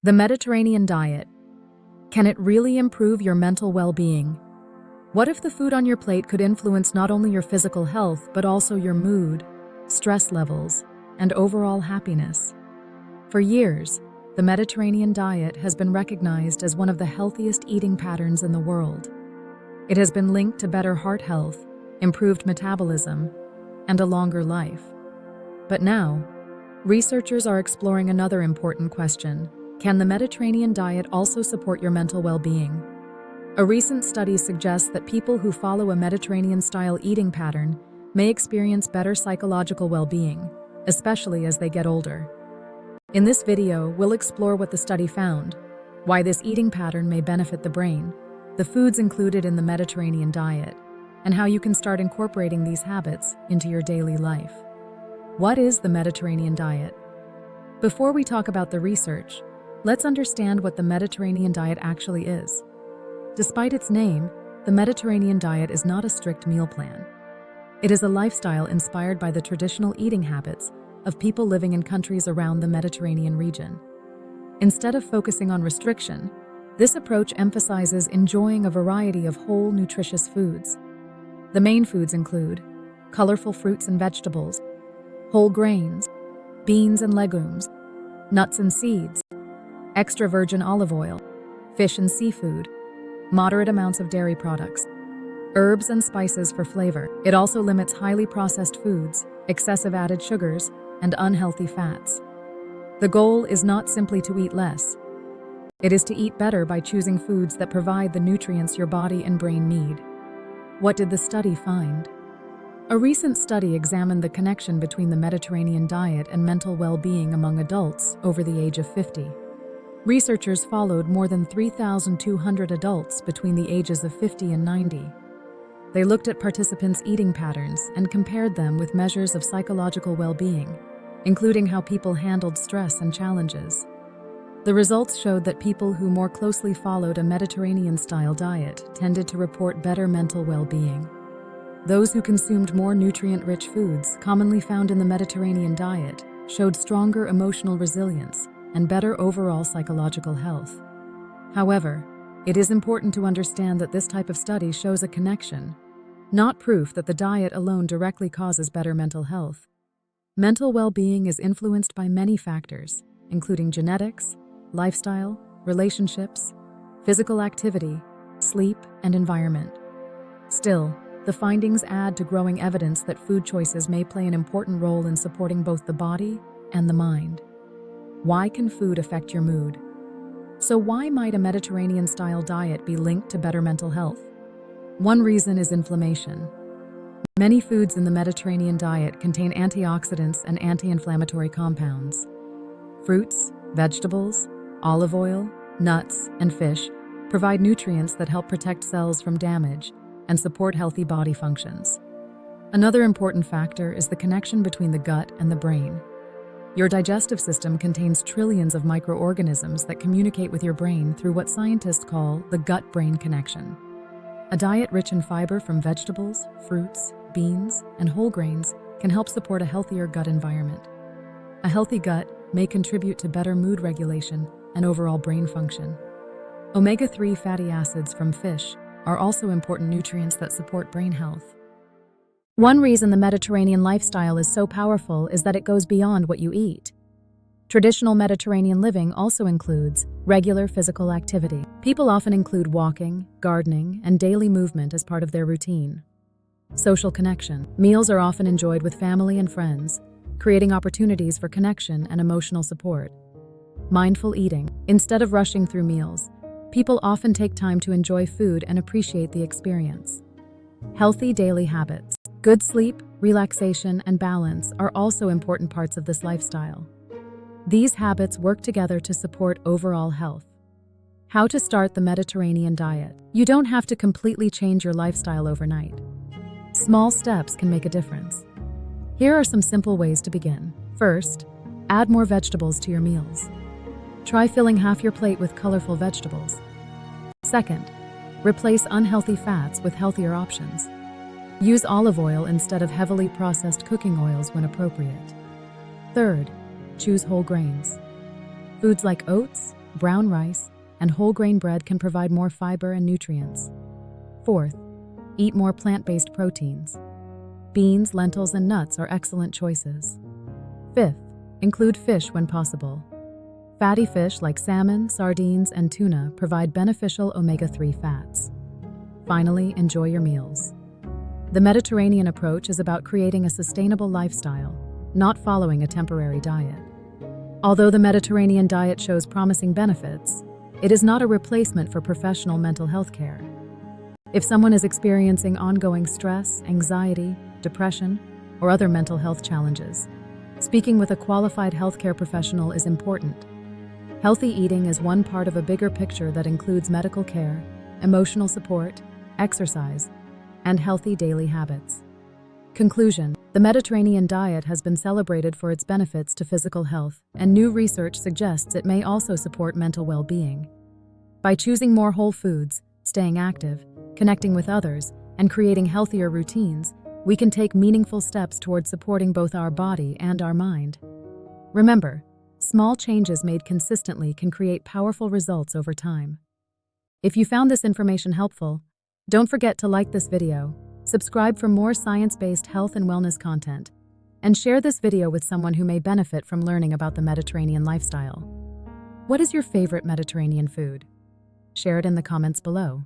The Mediterranean diet. Can it really improve your mental well-being? What if the food on your plate could influence not only your physical health, but also your mood, stress levels, and overall happiness? For years, the Mediterranean diet has been recognized as one of the healthiest eating patterns in the world. It has been linked to better heart health, improved metabolism, and a longer life. But now, researchers are exploring another important question. Can the Mediterranean diet also support your mental well-being? A recent study suggests that people who follow a Mediterranean-style eating pattern may experience better psychological well-being, especially as they get older. In this video, we'll explore what the study found, why this eating pattern may benefit the brain, the foods included in the Mediterranean diet, and how you can start incorporating these habits into your daily life. What is the Mediterranean diet? Before we talk about the research, let's understand what the Mediterranean diet actually is. Despite its name, the Mediterranean diet is not a strict meal plan. It is a lifestyle inspired by the traditional eating habits of people living in countries around the Mediterranean region. Instead of focusing on restriction, this approach emphasizes enjoying a variety of whole, nutritious foods. The main foods include colorful fruits and vegetables, whole grains, beans and legumes, nuts and seeds, extra virgin olive oil, fish and seafood, moderate amounts of dairy products, herbs and spices for flavor. It also limits highly processed foods, excessive added sugars, and unhealthy fats. The goal is not simply to eat less. It is to eat better by choosing foods that provide the nutrients your body and brain need. What did the study find? A recent study examined the connection between the Mediterranean diet and mental well-being among adults over the age of 50. Researchers followed more than 3,200 adults between the ages of 50 and 90. They looked at participants' eating patterns and compared them with measures of psychological well-being, including how people handled stress and challenges. The results showed that people who more closely followed a Mediterranean-style diet tended to report better mental well-being. Those who consumed more nutrient-rich foods commonly found in the Mediterranean diet showed stronger emotional resilience and better overall psychological health. However, it is important to understand that this type of study shows a connection, not proof that the diet alone directly causes better mental health. Mental well-being is influenced by many factors, including genetics, lifestyle, relationships, physical activity, sleep, and environment. Still, the findings add to growing evidence that food choices may play an important role in supporting both the body and the mind. Why can food affect your mood? So why might a Mediterranean-style diet be linked to better mental health? One reason is inflammation. Many foods in the Mediterranean diet contain antioxidants and anti-inflammatory compounds. Fruits, vegetables, olive oil, nuts, and fish provide nutrients that help protect cells from damage and support healthy body functions. Another important factor is the connection between the gut and the brain. Your digestive system contains trillions of microorganisms that communicate with your brain through what scientists call the gut-brain connection. A diet rich in fiber from vegetables, fruits, beans, and whole grains can help support a healthier gut environment. A healthy gut may contribute to better mood regulation and overall brain function. Omega-3 fatty acids from fish are also important nutrients that support brain health. One reason the Mediterranean lifestyle is so powerful is that it goes beyond what you eat. Traditional Mediterranean living also includes regular physical activity. People often include walking, gardening, and daily movement as part of their routine. Social connection. Meals are often enjoyed with family and friends, creating opportunities for connection and emotional support. Mindful eating. Instead of rushing through meals, people often take time to enjoy food and appreciate the experience. Healthy daily habits. Good sleep, relaxation, and balance are also important parts of this lifestyle. These habits work together to support overall health. How to start the Mediterranean diet. You don't have to completely change your lifestyle overnight. Small steps can make a difference. Here are some simple ways to begin. First, add more vegetables to your meals. Try filling half your plate with colorful vegetables. Second, replace unhealthy fats with healthier options. Use olive oil instead of heavily processed cooking oils when appropriate. Third, choose whole grains. Foods like oats, brown rice, and whole grain bread can provide more fiber and nutrients. Fourth, eat more plant-based proteins. Beans, lentils, and nuts are excellent choices. Fifth, include fish when possible. Fatty fish like salmon, sardines, and tuna provide beneficial omega-3 fats. Finally, enjoy your meals. The Mediterranean approach is about creating a sustainable lifestyle, not following a temporary diet. Although the Mediterranean diet shows promising benefits, it is not a replacement for professional mental health care. If someone is experiencing ongoing stress, anxiety, depression, or other mental health challenges, speaking with a qualified healthcare professional is important. Healthy eating is one part of a bigger picture that includes medical care, emotional support, exercise, and healthy daily habits. Conclusion: the Mediterranean diet has been celebrated for its benefits to physical health, and new research suggests it may also support mental well-being. By choosing more whole foods, staying active, connecting with others, and creating healthier routines, we can take meaningful steps towards supporting both our body and our mind. Remember, small changes made consistently can create powerful results over time. If you found this information helpful, don't forget to like this video, subscribe for more science-based health and wellness content, and share this video with someone who may benefit from learning about the Mediterranean lifestyle. What is your favorite Mediterranean food? Share it in the comments below.